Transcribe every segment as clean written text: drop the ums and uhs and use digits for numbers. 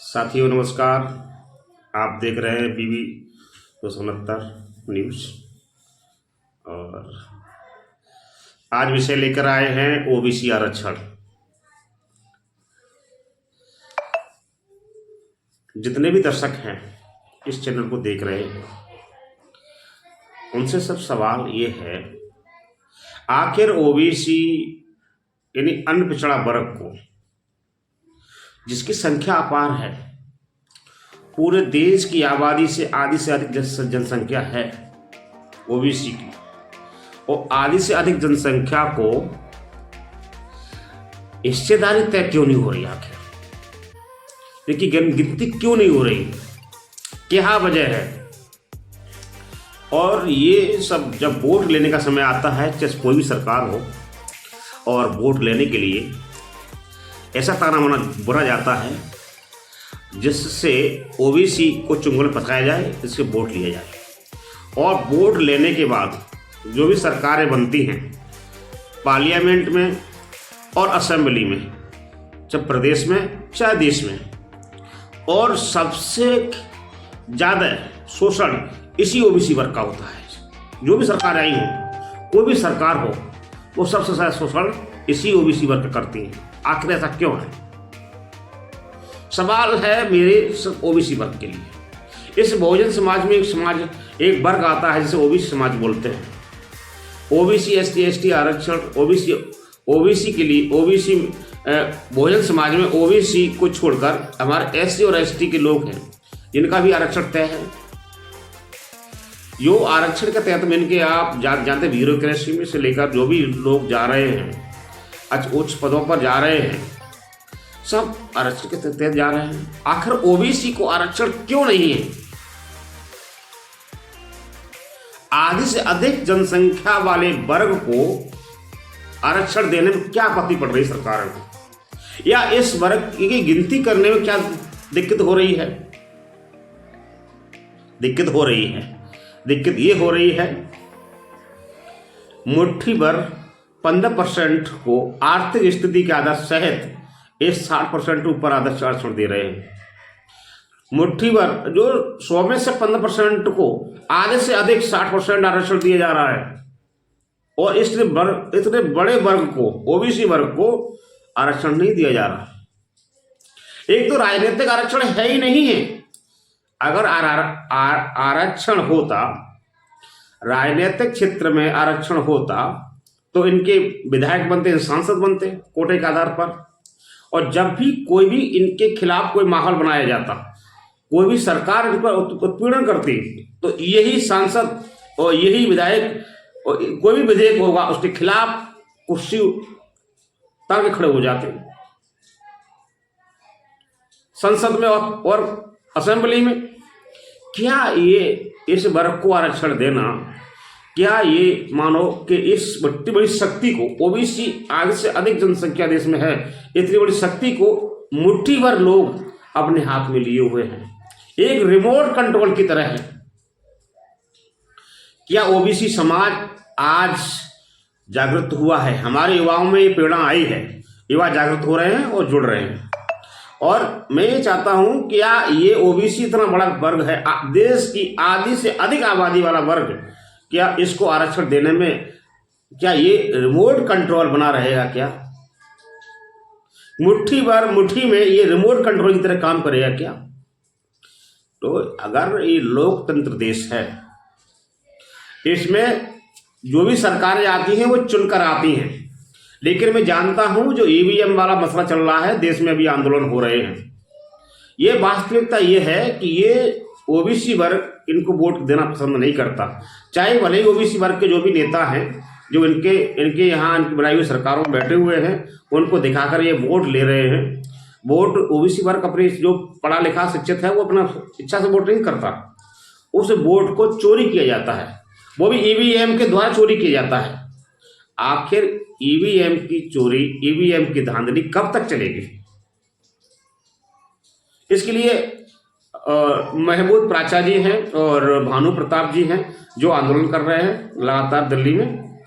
साथियों नमस्कार। आप देख रहे हैं बीबी 269 न्यूज़ और आज विषय लेकर आए हैं ओबीसी आरक्षण। जितने भी दर्शक हैं इस चैनल को देख रहे हैं उनसे सब सवाल ये है, आखिर ओबीसी यानी अन्य पिछड़ा वर्ग को, जिसकी संख्या अपार है, पूरे देश की आबादी से आधी से अधिक जनसंख्या है ओबीसी की, और आधी से अधिक जनसंख्या को हिस्सेदारी तय क्यों नहीं हो रही? आखिर देखिए गिनती क्यों नहीं हो रही, क्या वजह है? और ये सब जब वोट लेने का समय आता है, चाहे कोई भी सरकार हो, और वोट लेने के लिए ऐसा ताना बाना बुना जाता है जिससे ओबीसी को चुंगल फंसाया जाए, इससे वोट लिया जाए। और वोट लेने के बाद जो भी सरकारें बनती हैं पार्लियामेंट में और असेंबली में, चाहे प्रदेश में चाहे देश में, और सबसे ज़्यादा शोषण इसी ओबीसी वर्ग का होता है। जो भी सरकार आई हो, कोई भी सरकार हो, वो सबसे ज़्यादा शोषण इसी ओबीसी वर्ग करती है। आखिर ऐसा क्यों है? सवाल है मेरे ओबीसी वर्ग के लिए। इस बहुजन समाज में एक वर्ग आता है जिसे ओबीसी समाज बोलते हैं। ओबीसी एसटी आरक्षण ओबीसी के लिए बहुजन समाज में ओबीसी को छोड़कर हमारे एससी और एसटी के लोग हैं जिनका भी आरक्षण तय है। जो आरक्षण के तहत में इनके आप जानते ब्यूरोक्रेसी में से लेकर जो भी लोग जा रहे हैं, उच्च पदों पर जा रहे हैं, सब आरक्षण के तहत जा रहे हैं। आखिर ओबीसी को आरक्षण क्यों नहीं है? आधी से अधिक जनसंख्या वाले वर्ग को आरक्षण देने में क्या आपत्ति पड़ रही सरकार को, या इस वर्ग की गिनती करने में क्या दिक्कत हो रही है? दिक्कत ये हो रही है, मुट्ठी भर 15% को आर्थिक स्थिति के आधार सहित इस 60% ऊपर आरक्षण दे रहे हैं। मुट्ठी भर जो 100 में से 15% को आधे से अधिक 60% आरक्षण दिया जा रहा है, और इतने बड़े वर्ग को, ओबीसी वर्ग को आरक्षण नहीं दिया जा रहा। एक तो राजनीतिक आरक्षण है ही नहीं है। अगर आरक्षण होता, राजनीतिक क्षेत्र में आरक्षण होता, तो इनके विधायक बनते, सांसद बनते कोटे के आधार पर। और जब भी कोई भी इनके खिलाफ कोई माहौल बनाया जाता, कोई भी सरकार इन पर उत्पीड़न करती, तो यही सांसद और यही विधायक और कोई भी विधेयक होगा उसके खिलाफ कुर्सी उतार के खड़े हो जाते संसद में और असेंबली में। क्या ये इस वर्ग को आरक्षण देना, क्या ये मानो कि इस इतनी बड़ी शक्ति को, ओबीसी आधे से अधिक जनसंख्या देश में है, इतनी बड़ी शक्ति को मुट्ठी भर लोग अपने हाथ में लिए हुए हैं, एक रिमोट कंट्रोल की तरह है। क्या ओबीसी समाज आज जागृत हुआ है? हमारे युवाओं में ये प्रेरणा आई है, युवा जागृत हो रहे हैं और जुड़ रहे हैं। और मैं ये चाहता हूं कि क्या ये ओबीसी इतना बड़ा वर्ग है, देश की आधी से अधिक आबादी वाला वर्ग, क्या इसको आरक्षण देने में क्या ये रिमोट कंट्रोल बना रहेगा? क्या मुट्ठी में ये रिमोट कंट्रोल की तरह काम करेगा क्या? तो अगर ये लोकतंत्र देश है, इसमें जो भी सरकारें आती हैं वो चुनकर आती हैं। लेकिन मैं जानता हूं जो ईवीएम वाला मसला चल रहा है, देश में भी आंदोलन हो रहे हैं, ये वास्तविकता ये है कि ये ओबीसी वर्ग इनको वोट देना पसंद नहीं करता। चाहे भले ही ओबीसी वर्ग के जो भी नेता हैं, जो इनके यहाँ इनकी बनाई हुई सरकारों में बैठे हुए हैं, उनको दिखाकर ये वोट ले रहे हैं। वोट ओबीसी वर्ग अपने जो पढ़ा लिखा शिक्षित है वो अपना इच्छा से वोट नहीं करता, उस वोट को चोरी किया जाता है, वो भी ईवीएम के द्वारा चोरी किया जाता है। आखिर ईवीएम की चोरी, ईवीएम की धांधली कब तक चलेगी? इसके लिए महमूद प्राचा जी हैं और भानु प्रताप जी हैं जो आंदोलन कर रहे हैं लगातार दिल्ली में,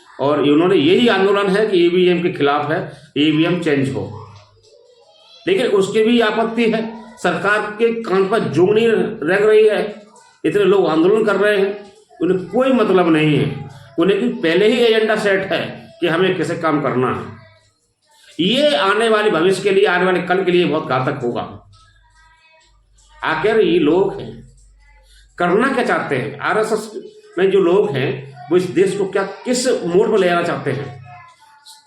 और इन्होंने यही आंदोलन है कि ईवीएम के खिलाफ है, ईवीएम चेंज हो। लेकिन उसके भी आपत्ति है, सरकार के कान पर जूं नहीं रग रही है। इतने लोग आंदोलन कर रहे हैं, उन्हें कोई मतलब नहीं है। उन्हें कि पहले ही एजेंडा सेट है कि हमें कैसे काम करना है। ये आने वाले भविष्य के लिए, आने वाले कल के लिए बहुत घातक होगा। आखिर ये लोग हैं, करना क्या चाहते हैं? आरएसएस में जो लोग हैं वो इस देश को क्या किस मोड़ पर ले जाना चाहते हैं?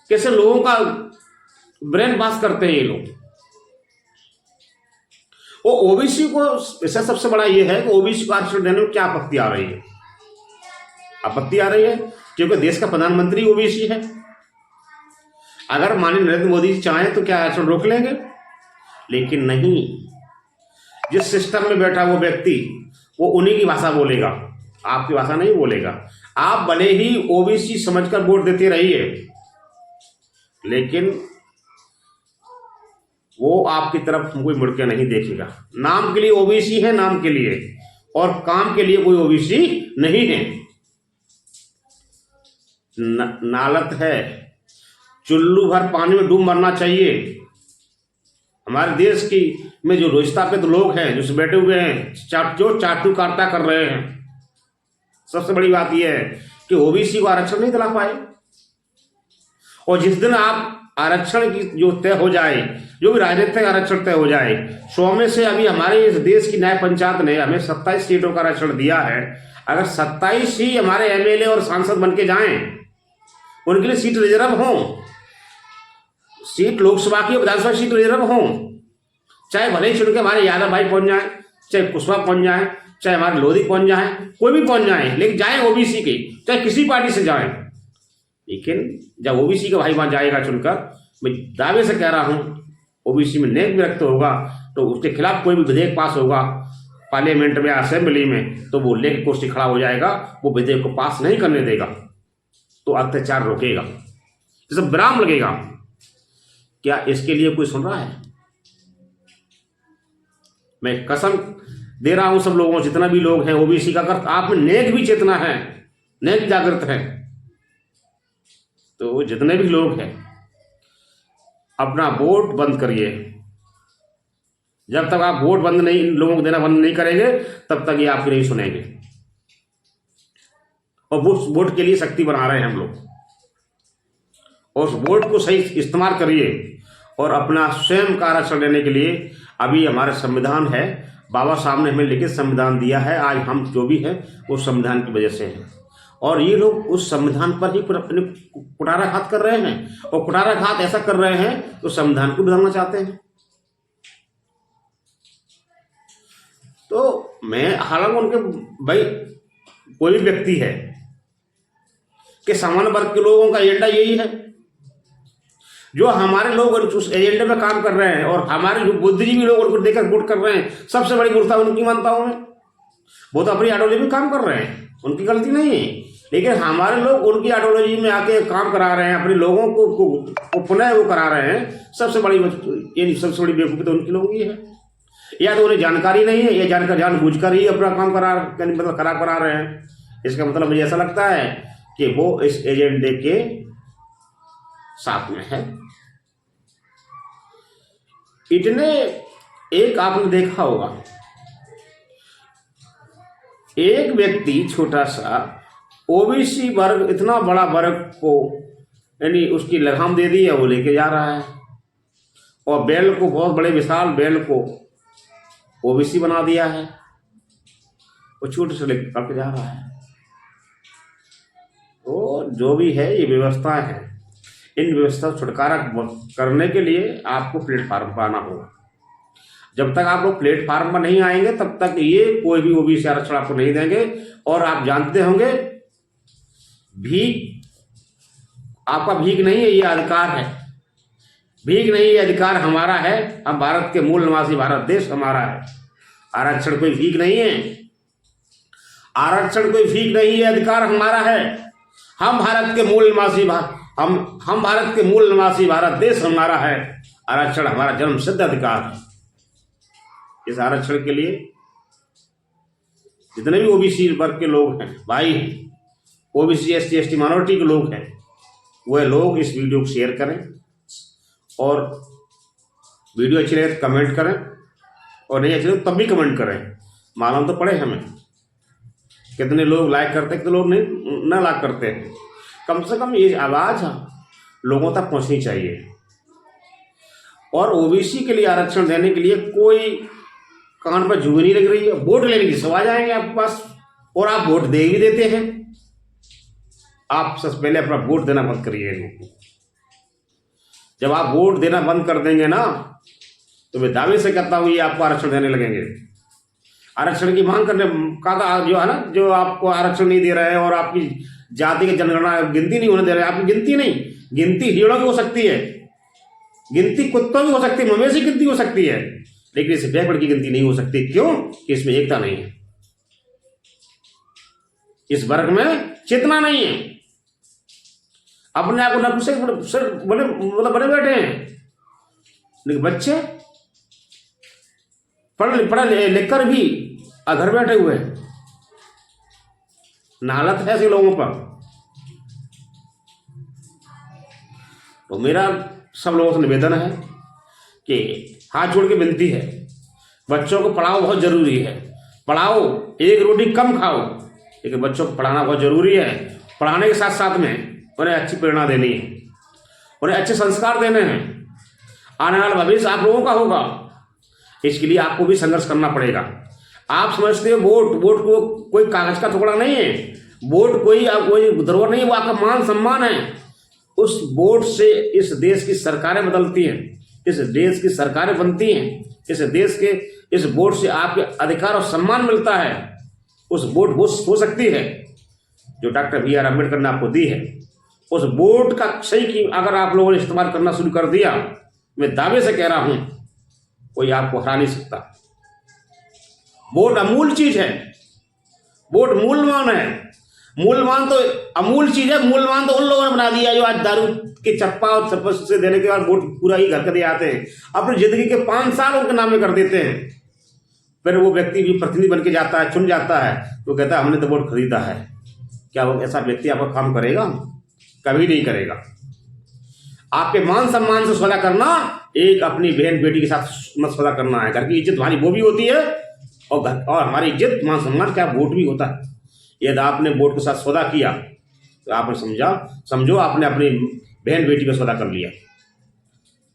कैसे लोगों का ब्रेन वॉश करते हैं ये लोग? वो ओबीसी को, इससे सबसे बड़ा ये है कि ओबीसी को आरक्षण देने में क्या आपत्ति आ रही है? आपत्ति आ रही है क्योंकि देश का प्रधानमंत्री ओबीसी है। अगर माननीय नरेंद्र मोदी जी चाहें तो क्या आरक्षण रोक लेंगे? लेकिन नहीं, जिस सिस्टम में बैठा वो व्यक्ति वो उन्हीं की भाषा बोलेगा, आपकी भाषा नहीं बोलेगा। आप भले ही ओबीसी समझकर वोट देते रहिए, लेकिन वो आपकी तरफ कोई मुड़ के नहीं देखेगा। नाम के लिए ओबीसी है, नाम के लिए, और काम के लिए कोई ओबीसी नहीं है। नालत है, चुल्लू भर पानी में डूब मरना चाहिए। हमारे देश की में जो विस्थापित लोग हैं, जो बैठे हुए हैं, जो चाटुकारिता कर रहे हैं, सबसे बड़ी बात यह है कि ओबीसी को आरक्षण नहीं दिला पाए। और जिस दिन आप आरक्षण की जो तय हो जाए, जो भी राजनीतिक आरक्षण तय हो जाए, 100 में से अभी हमारे इस देश की न्याय पंचायत ने हमें 27 सीटों का आरक्षण दिया है। अगर 27 ही हमारे एमएलए और सांसद बन के जाएं, उनके लिए सीट रिजर्व हो, सीट लोकसभा की विधानसभा सीट रिजर्व हो, चाहे भले ही चुन के हमारे यादव भाई पहुंच जाए, चाहे कुशवाहा पहुंच जाए, चाहे हमारे लोधी पहुंच जाए, कोई भी पहुंच जाए, लेकिन जाए ओबीसी के, चाहे किसी पार्टी से जाए। लेकिन जब ओबीसी का भाई वहां जाएगा चुनकर, मैं दावे से कह रहा हूं, ओबीसी में नेक व्यक्ति होगा तो उसके खिलाफ कोई भी विधेयक पास होगा पार्लियामेंट में, असेंबली में, तो वो लेकर कुर्सी खड़ा हो जाएगा, वो विधेयक को पास नहीं करने देगा, तो अत्याचार रोकेगा, जैसे विराम लगेगा। क्या इसके लिए कोई सुन रहा है? मैं कसम दे रहा हूं सब लोगों, जितना भी लोग हैं ओबीसी का, अगर आप में नेक भी चेतना है, नेक जागृत है, तो जितने भी लोग हैं अपना वोट बंद करिए। जब तक आप वोट बंद नहीं, इन लोगों को देना बंद नहीं करेंगे, तब तक ये आपकी नहीं सुनेंगे। और वोट के लिए शक्ति बना रहे हैं हम लोग, और उस वोट को सही इस्तेमाल करिए। और अपना स्वयं का आरक्षण लेने के लिए अभी हमारा संविधान है, बाबा साहब ने हमें लिखित संविधान दिया है। आज हम जो भी हैं वो संविधान की वजह से है, और ये लोग उस संविधान पर ही अपने कुठाराघात कर रहे हैं। और कुठाराघात ऐसा कर रहे हैं तो संविधान को बदलना चाहते हैं। तो मैं, हालांकि उनके भाई कोई भी व्यक्ति है कि सामान्य वर्ग के लोगों का एजेंडा यही है, जो हमारे लोग उस एजेंडे में काम कर रहे हैं, और हमारे जो बुद्धिजीवी लोग उनको देखकर वोट कर रहे हैं, सबसे बड़ी मूर्खता उनकी मानता हूं मैं। वो तो अपनी आइडियोलॉजी में काम कर रहे हैं, उनकी गलती नहीं है, लेकिन हमारे लोग उनकी आइडियोलॉजी में आके काम करा रहे हैं, अपने लोगों को पुनः वो करा रहे हैं। सबसे बड़ी बेवकूफ़ी तो उनकी लोगों की है। या तो उन्हें जानकारी नहीं है, या जानबूझकर ही अपना काम मतलब खराब करा रहे हैं। इसका मतलब मुझे ऐसा लगता है कि वो इस एजेंडे के साथ में है। इतने, एक आपने देखा होगा, एक व्यक्ति छोटा सा ओबीसी वर्ग, इतना बड़ा वर्ग को यानी उसकी लगाम दे दी है, वो लेके जा रहा है, और बैल को, बहुत बड़े विशाल बैल को ओबीसी बना दिया है, वो छोटे से लेकर करके जा रहा है। तो जो भी है ये व्यवस्था है, इन व्यवस्था छुटकारा करने के लिए आपको प्लेटफार्म पर आना होगा। जब तक आप लोग प्लेटफार्म पर नहीं आएंगे, तब तक ये कोई भी ओबीसी आरक्षण आपको नहीं देंगे। और आप जानते होंगे, भीख आपका भीख नहीं है, ये अधिकार है। भीख नहीं, ये अधिकार हमारा है। हम भारत के मूल निवासी, भारत देश हमारा है। आरक्षण कोई भीख नहीं है, आरक्षण कोई भीख नहीं है, अधिकार हमारा है। हम भारत के मूल निवासी, हम भारत के मूल निवासी, भारत देश हमारा है। आरक्षण हमारा जन्म सिद्ध अधिकार है। इस आरक्षण के लिए जितने भी ओबीसी वर्ग के लोग हैं, भाई हैं, ओबीसी एसटी एसटी माइनॉरिटी के लोग हैं, वह लोग इस वीडियो को शेयर करें और वीडियो अच्छी लगे तो कमेंट करें, और नहीं अच्छी लगे तब भी कमेंट करें, मालूम तो पड़े हमें कितने लोग लाइक करते हैं, कितने लोग नहीं ना लाइक करते हैं। कम से कम ये आवाज़ लोगों तक पहुंचनी चाहिए। और ओबीसी के लिए आरक्षण देने के लिए कोई कान पर जूं नहीं लग रही है। वोट लेने की सवाल आएंगे आपके पास, और आप वोट दे भी देते हैं। आप सबसे पहले अपना वोट देना बंद करिए इनको। जब आप वोट देना बंद कर देंगे ना, तो मैं दावे से कहता हूँ ये आपको आरक्षण देने लगेंगे। आरक्षण की मांग करने का जो है ना, जो आपको आरक्षण नहीं दे रहे हैं और आपकी जाति की जनगणना गिनती नहीं होने दे रहे हैं। आपकी गिनती नहीं, गिनती हिरणों की हो सकती है, गिनती कुत्तों की हो सकती है, मवेशी गिनती हो सकती है, लेकिन इस बैकवर्ड की गिनती नहीं हो सकती। क्यों? कि इसमें एकता नहीं है, इस वर्ग में चेतना नहीं है। अपने आप को नपुंसक बने बैठे हैं, लेकिन बच्चे पढ़ लिख कर भी घर बैठे हुए हैं। नालत है ऐसे लोगों पर। तो मेरा सब लोगों से निवेदन है कि हाथ जोड़ के विनती है, बच्चों को पढ़ाओ, बहुत जरूरी है। पढ़ाओ, एक रोटी कम खाओ, लेकिन बच्चों को पढ़ाना बहुत जरूरी है। पढ़ाने के साथ साथ में उन्हें अच्छी प्रेरणा देनी है, उन्हें अच्छे संस्कार देने हैं। आने वाला भविष्य आप लोगों का होगा, इसके लिए आपको भी संघर्ष करना पड़ेगा। आप समझते हो वोट को कोई कागज का टुकड़ा नहीं है, वोट कोई धरोहर नहीं है, वो आपका मान सम्मान है। उस वोट से इस देश की सरकारें बदलती हैं, इस देश की सरकारें बनती हैं, इस वोट से आपके अधिकार और सम्मान मिलता है। उस वोट हो सकती है जो डॉक्टर बी आर अम्बेडकर ने आपको दी है। उस वोट का सही की अगर आप लोगों ने इस्तेमाल करना शुरू कर दिया, मैं दावे से कह रहा हूं कोई आपको हरा नहीं सकता। वोट अमूल चीज है, वोट मूल्यवान है। मूल्यवान तो अमूल चीज है, मूल्यवान तो उन लोगों ने बना दिया जो आज दारू के चप्पा और चप्पस से देने के बाद वोट पूरा ही घर कर दे आते हैं, अपनी जिंदगी के 5 साल उनके नाम में कर देते हैं। फिर वो व्यक्ति भी प्रतिनिधि बन के जाता है, चुन जाता है, तो कहता है हमने तो वोट खरीदा है। क्या वो ऐसा व्यक्ति आपका काम करेगा? कभी नहीं करेगा। आपके मान सम्मान से सौदा करना, एक अपनी बहन बेटी के साथ मत सौदा करना है। घर की इज्जत हमारी वो भी होती है, और हमारी इज्जत मान सम्मान क्या वोट भी होता है। यदि आपने वोट के साथ सौदा किया तो आपने समझो आपने अपनी बहन बेटी का सौदा कर लिया।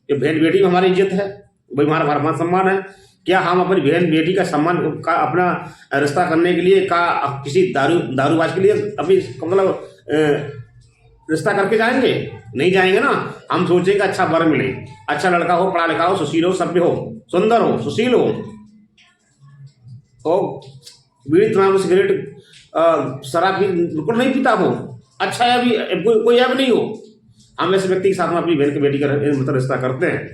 ये बहन बेटी में हमारी इज्जत है, वही हमारा मान सम्मान है। क्या हम अपनी बहन बेटी का सम्मान का अपना रिश्ता करने के लिए किसी दारूबाज के लिए अपनी मतलब रिश्ता करके जाएंगे? नहीं जाएंगे ना। हम सोचेंगे अच्छा वर मिले, अच्छा लड़का हो, पढ़ा लिखा हो, सुशील हो, सभ्य हो, सुंदर हो, सुशील हो, बीड़ी तंबाकू सिगरेट शराब भी बिल्कुल नहीं पीता हो, अच्छा है भी कोई ऐब नहीं हो। हम ऐसे व्यक्ति के साथ में अपनी बहन की बेटी का मतलब रिश्ता करते हैं,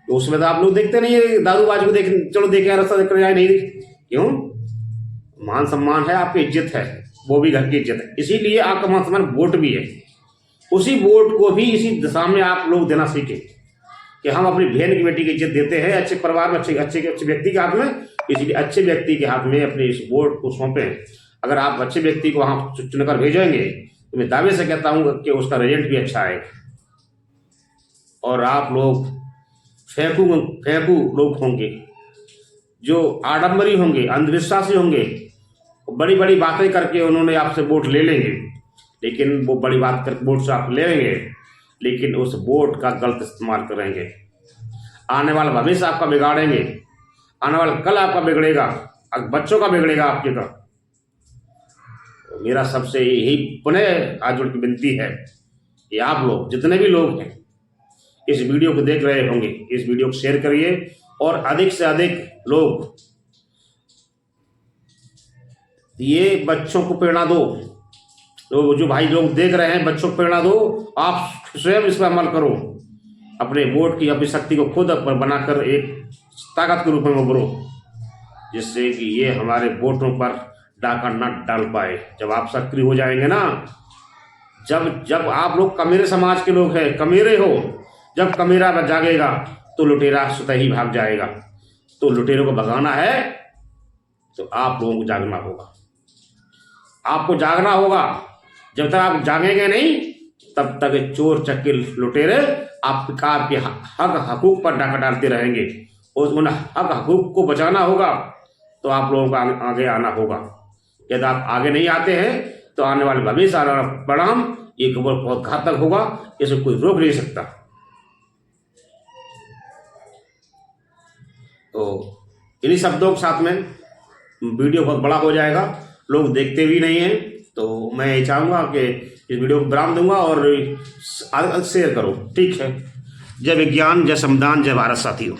तो उसमें तो आप लोग देखते नहीं है दारूबाज को चलो देखे रास्ता देख कर जाए, नहीं। क्यों? मान सम्मान है, आपकी इज्जत है, वो भी घर की इज्जत है। इसीलिए आपका मान सम्मान वोट भी है। उसी वोट को भी इसी दिशा में आप लोग देना सीखें कि हम अपनी बहन की बेटी की इज्जत देते हैं, अच्छे परिवार में अच्छे व्यक्ति के हाथ में। इसलिए अच्छे व्यक्ति के हाथ में अपने इस वोट को सौंपें। अगर आप अच्छे व्यक्ति को वहां चुनकर भेजेंगे तो मैं दावे से कहता हूं कि उसका रिजल्ट भी अच्छा आएगा। और आप लोग फेंकू लोग होंगे, जो आडंबरी होंगे, अंधविश्वासी होंगे, बड़ी बड़ी बातें करके उन्होंने आपसे वोट ले लेंगे, लेकिन वो बड़ी बात करके वोट से आप ले लेंगे, लेकिन उस वोट का गलत इस्तेमाल करेंगे। आने वाला भविष्य आपका बिगाड़ेंगे, आने वाला कल आपका बिगड़ेगा, बच्चों का बिगड़ेगा आपके का। मेरा सबसे यही पुनः हाथ जोड़ की विनती है कि आप लोग जितने भी लोग हैं इस वीडियो को देख रहे होंगे, इस वीडियो को शेयर करिए और अधिक से अधिक लोग ये बच्चों को प्रेरणा दो। तो जो भाई लोग देख रहे हैं, बच्चों को प्रेरणा दो, आप स्वयं इस पर अमल करो। अपने वोट की अपनी शक्ति को खुद पर बनाकर एक ताकत के रूप में उभरो, जिससे कि ये हमारे वोटों पर डाका न डाल पाए। जब आप सक्रिय हो जाएंगे ना, जब आप लोग कमेरे समाज के लोग हैं, कमेरे हो, जब कमेरा जागेगा तो लुटेरा स्वतः ही भाग जाएगा। तो लुटेरों को भगाना है तो आप लोगों को जागना होगा, आपको जागना होगा। जब तक आप जागेंगे नहीं, तब तक चोर चक्के लुटेरे आपके हक हकूक पर डाका डालते रहेंगे और उन हक हकूक को बचाना होगा तो आप लोगों को आगे आना होगा। यदि आप आगे नहीं आते हैं तो आने वाले भविष्य आने वाला परिणाम ये बहुत घातक होगा, इसे कोई रोक नहीं सकता। तो इन्हीं शब्दों के साथ में वीडियो बहुत बड़ा हो जाएगा, लोग देखते भी नहीं हैं, तो मैं ये चाहूँगा कि इस वीडियो को विराम दूंगा और शेयर करो। ठीक है। जय विज्ञान, जय संविधान, जय भारत साथियों।